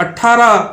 18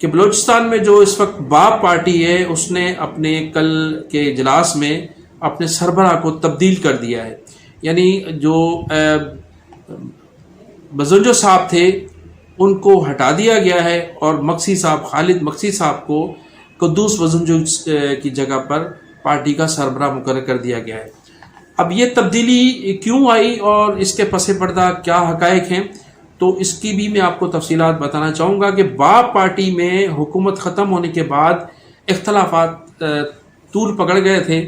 کہ بلوچستان میں جو اس وقت باب پارٹی ہے اس نے اپنے کل کے اجلاس میں اپنے سربراہ کو تبدیل کر دیا ہے. یعنی جو بزنجو صاحب تھے ان کو ہٹا دیا گیا ہے اور مکسی صاحب خالد مکسی صاحب کو قدوس بزنجو کی جگہ پر پارٹی کا سربراہ مقرر کر دیا گیا ہے. اب یہ تبدیلی کیوں آئی اور اس کے پس پردہ کیا حقائق ہیں تو اس کی بھی میں آپ کو تفصیلات بتانا چاہوں گا کہ باب پارٹی میں حکومت ختم ہونے کے بعد اختلافات طول پکڑ گئے تھے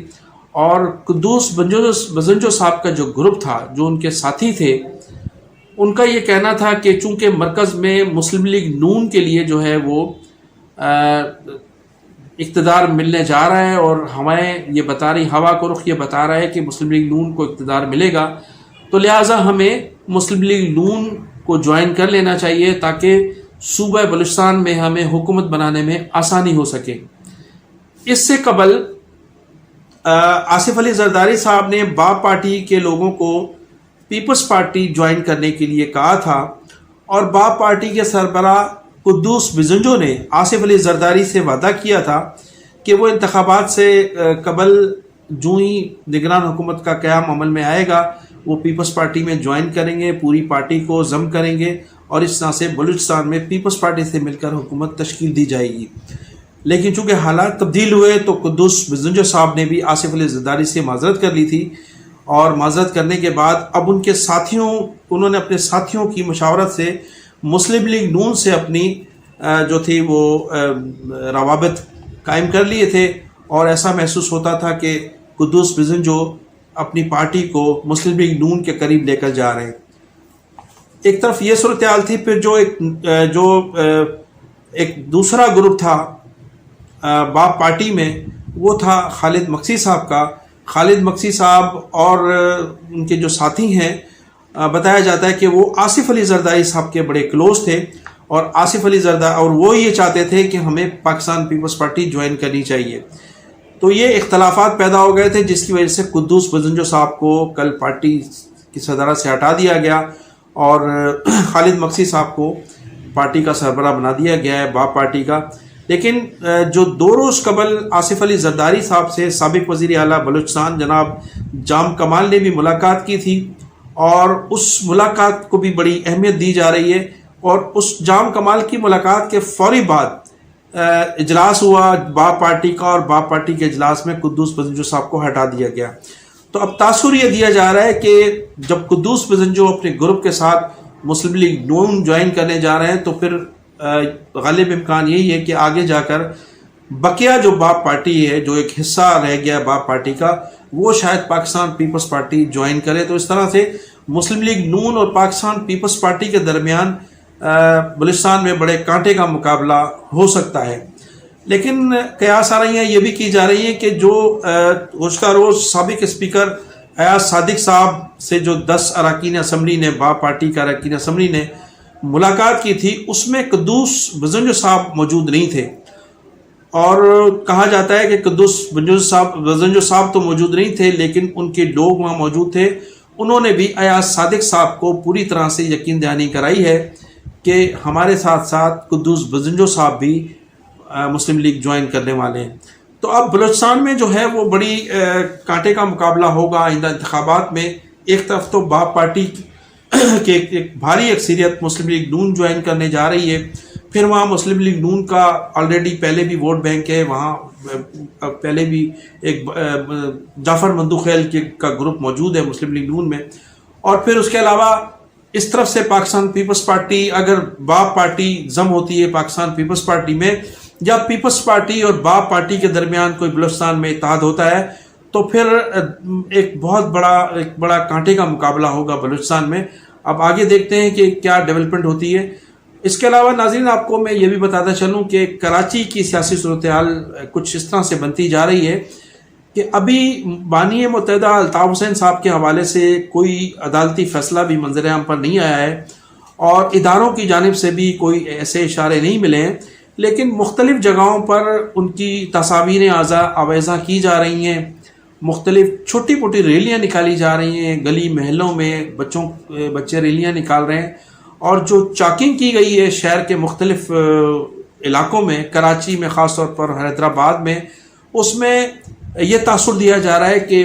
اور قدوس بزنجو صاحب کا جو گروپ تھا جو ان کے ساتھی تھے ان کا یہ کہنا تھا کہ چونکہ مرکز میں مسلم لیگ نون کے لیے جو ہے وہ اقتدار ملنے جا رہا ہے اور ہمیں یہ بتا رہی ہوا کو رخ یہ بتا رہا ہے کہ مسلم لیگ نون کو اقتدار ملے گا تو لہٰذا ہمیں مسلم لیگ نون کو جوائن کر لینا چاہیے تاکہ صوبہ بلوچستان میں ہمیں حکومت بنانے میں آسانی ہو سکے. اس سے قبل آصف علی زرداری صاحب نے باب پارٹی کے لوگوں کو پیپلز پارٹی جوائن کرنے کے لیے کہا تھا اور باب پارٹی کے سربراہ قدوس بزنجو نے آصف علی زرداری سے وعدہ کیا تھا کہ وہ انتخابات سے قبل جو ہی نگران حکومت کا قیام عمل میں آئے گا وہ پیپلز پارٹی میں جوائن کریں گے, پوری پارٹی کو ضم کریں گے اور اس طرح سے بلوچستان میں پیپلز پارٹی سے مل کر حکومت تشکیل دی جائے گی. لیکن چونکہ حالات تبدیل ہوئے تو قدوس بزنجو صاحب نے بھی آصف علی زرداری سے معذرت کر لی تھی اور معذرت کرنے کے بعد اب انہوں نے اپنے ساتھیوں کی مشاورت سے مسلم لیگ نون سے اپنی جو تھی وہ روابط قائم کر لیے تھے اور ایسا محسوس ہوتا تھا کہ قدوس بزنجو اپنی پارٹی کو مسلم لیگ نون کے قریب لے کر جا رہے ہیں. ایک طرف یہ صورتحال تھی. پھر جو ایک دوسرا گروپ تھا باب پارٹی میں وہ تھا خالد مکسی صاحب کا. خالد مکسی صاحب اور ان کے جو ساتھی ہیں بتایا جاتا ہے کہ وہ آصف علی زرداری صاحب کے بڑے کلوز تھے اور آصف علی زرداری اور وہ یہ چاہتے تھے کہ ہمیں پاکستان پیپلز پارٹی جوائن کرنی چاہیے. تو یہ اختلافات پیدا ہو گئے تھے جس کی وجہ سے قدوس بزنجو صاحب کو کل پارٹی کی صدارت سے ہٹا دیا گیا اور خالد مکسی صاحب کو پارٹی کا سربراہ بنا دیا گیا ہے باب پارٹی کا. لیکن جو 2 روز قبل آصف علی زرداری صاحب سے سابق وزیر اعلیٰ بلوچستان جناب جام کمال نے بھی ملاقات کی تھی اور اس ملاقات کو بھی بڑی اہمیت دی جا رہی ہے اور اس جام کمال کی ملاقات کے فوری بعد اجلاس ہوا باب پارٹی کا اور باب پارٹی کے اجلاس میں قدوس بزنجو صاحب کو ہٹا دیا گیا. تو اب تاثر یہ دیا جا رہا ہے کہ جب قدوس بزنجو اپنے گروپ کے ساتھ مسلم لیگ نون جوائن کرنے جا رہے ہیں تو پھر غالب امکان یہی ہے کہ آگے جا کر بقیہ جو باب پارٹی ہے جو ایک حصہ رہ گیا باب پارٹی کا وہ شاید پاکستان پیپلز پارٹی جوائن کرے. تو اس طرح سے مسلم لیگ نون اور پاکستان پیپلز پارٹی کے درمیان بلوچستان میں بڑے کانٹے کا مقابلہ ہو سکتا ہے. لیکن قیاس آ رہی ہیں یہ بھی کی جا رہی ہیں کہ جو گزشتہ روز سابق اسپیکر ایاز صادق صاحب سے جو 10 اراکین اسمبلی نے باب پارٹی کا اراکین اسمبلی نے ملاقات کی تھی اس میں قدوس بزنجو صاحب موجود نہیں تھے اور کہا جاتا ہے کہ قدوس بزنجو صاحب تو موجود نہیں تھے لیکن ان کے لوگ وہاں موجود تھے. انہوں نے بھی ایاز صادق صاحب کو پوری طرح سے یقین دہانی کرائی ہے کہ ہمارے ساتھ ساتھ قدوس بزنجو صاحب بھی مسلم لیگ جوائن کرنے والے ہیں. تو اب بلوچستان میں جو ہے وہ بڑی کانٹے کا مقابلہ ہوگا آئندہ انتخابات میں. ایک طرف تو باب پارٹی کہ ایک بھاری اکثریت مسلم لیگ نون جوائن کرنے جا رہی ہے. پھر وہاں مسلم لیگ نون کا آلریڈی پہلے بھی ووٹ بینک ہے, وہاں پہلے بھی ایک جعفر مندوخیل کا گروپ موجود ہے مسلم لیگ نون میں. اور پھر اس کے علاوہ اس طرف سے پاکستان پیپلز پارٹی اگر باب پارٹی ضم ہوتی ہے پاکستان پیپلز پارٹی میں یا پیپلز پارٹی اور باب پارٹی کے درمیان کوئی بلوچستان میں اتحاد ہوتا ہے تو پھر ایک بہت بڑا کانٹے کا مقابلہ ہوگا بلوچستان میں. اب آگے دیکھتے ہیں کہ کیا ڈیولپمنٹ ہوتی ہے. اس کے علاوہ ناظرین آپ کو میں یہ بھی بتاتا چلوں کہ کراچی کی سیاسی صورتحال کچھ اس طرح سے بنتی جا رہی ہے کہ ابھی بانی متحدہ الطاف حسین صاحب کے حوالے سے کوئی عدالتی فیصلہ بھی منظر عام پر نہیں آیا ہے اور اداروں کی جانب سے بھی کوئی ایسے اشارے نہیں ملے ہیں, لیکن مختلف جگہوں پر ان کی تصاویر آویزاں کی جا رہی ہیں, مختلف چھوٹی موٹی ریلیاں نکالی جا رہی ہیں, گلی محلوں میں بچے ریلیاں نکال رہے ہیں اور جو چاکنگ کی گئی ہے شہر کے مختلف علاقوں میں، کراچی میں خاص طور پر، حیدرآباد میں، اس میں یہ تاثر دیا جا رہا ہے کہ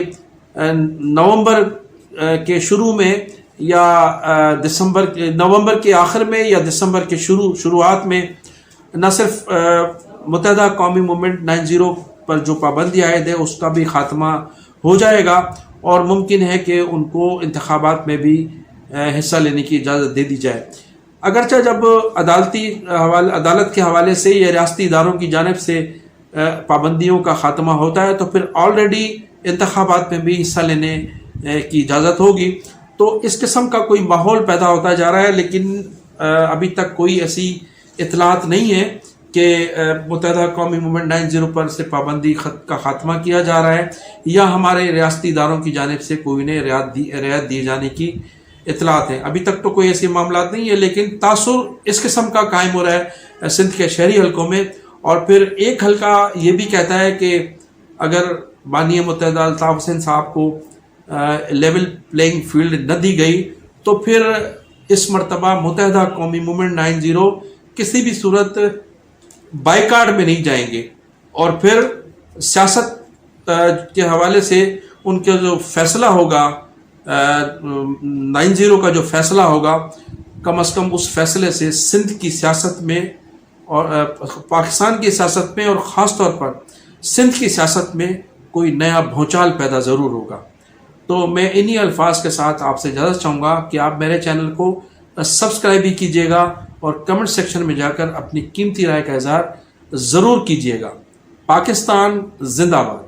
نومبر کے شروع میں یا نومبر کے آخر میں یا دسمبر کے شروعات میں نہ صرف متحدہ قومی موومنٹ 90 پر جو پابندی عائد ہے اس کا بھی خاتمہ ہو جائے گا، اور ممکن ہے کہ ان کو انتخابات میں بھی حصہ لینے کی اجازت دے دی جائے۔ اگرچہ جب عدالت کے حوالے سے یا ریاستی اداروں کی جانب سے پابندیوں کا خاتمہ ہوتا ہے تو پھر آلریڈی انتخابات میں بھی حصہ لینے کی اجازت ہوگی، تو اس قسم کا کوئی ماحول پیدا ہوتا جا رہا ہے، لیکن ابھی تک کوئی ایسی اطلاعات نہیں ہے کہ متحدہ قومی موومنٹ 90 پر سے پابندی کا خاتمہ کیا جا رہا ہے یا ہمارے ریاستی اداروں کی جانب سے کوئی انہیں رعایت دیے جانے کی اطلاعات ہیں۔ ابھی تک تو کوئی ایسے معاملات نہیں ہے، لیکن تاثر اس قسم کا قائم ہو رہا ہے سندھ کے شہری حلقوں میں، اور پھر ایک حلقہ یہ بھی کہتا ہے کہ اگر بانی متحدہ الطاف حسین صاحب کو لیول پلینگ فیلڈ نہ دی گئی تو پھر اس مرتبہ متحدہ قومی موومنٹ 90 کسی بھی صورت بائیکاٹ میں نہیں جائیں گے، اور پھر سیاست کے حوالے سے ان کا جو فیصلہ ہوگا 90 کا جو فیصلہ ہوگا، کم از کم اس فیصلے سے سندھ کی سیاست میں اور پاکستان کی سیاست میں اور خاص طور پر سندھ کی سیاست میں کوئی نیا بھونچال پیدا ضرور ہوگا۔ تو میں انہی الفاظ کے ساتھ آپ سے اجازت چاہوں گا کہ آپ میرے چینل کو سبسکرائب بھی کیجیے گا اور کمنٹ سیکشن میں جا کر اپنی قیمتی رائے کا اظہار ضرور کیجیے گا۔ پاکستان زندہ باد۔